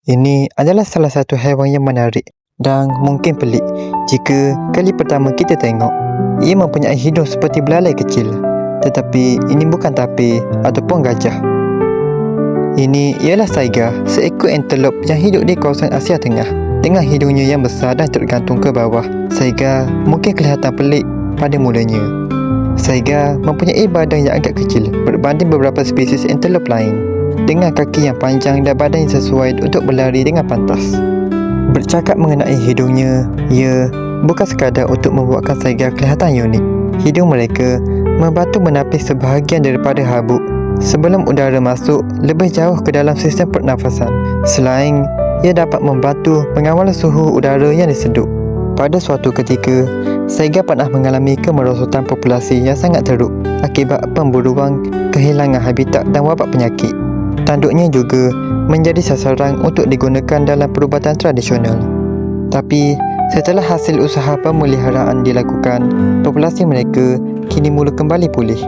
Ini adalah salah satu haiwan yang menarik dan mungkin pelik jika kali pertama kita tengok. Ia mempunyai hidung seperti belalai kecil, tetapi ini bukan tapir ataupun gajah. Ini ialah saiga, seekor antelop yang hidup di kawasan Asia Tengah. Dengan hidungnya yang besar dan tergantung ke bawah, saiga mungkin kelihatan pelik pada mulanya. Saiga mempunyai badan yang agak kecil berbanding beberapa spesies antelop lain, dengan kaki yang panjang dan badan yang sesuai untuk berlari dengan pantas. Bercakap mengenai hidungnya, ia bukan sekadar untuk membuatkan saiga kelihatan unik. Hidung mereka membantu menapis sebahagian daripada habuk sebelum udara masuk lebih jauh ke dalam sistem pernafasan. Selain ia dapat membantu mengawal suhu udara yang diseduh. Pada suatu ketika, saiga pernah mengalami kemerosotan populasi yang sangat teruk akibat pemburuan, kehilangan habitat dan wabak penyakit. Tanduknya juga menjadi sasaran untuk digunakan dalam perubatan tradisional. Tapi setelah hasil usaha pemeliharaan dilakukan, populasi mereka kini mula kembali pulih.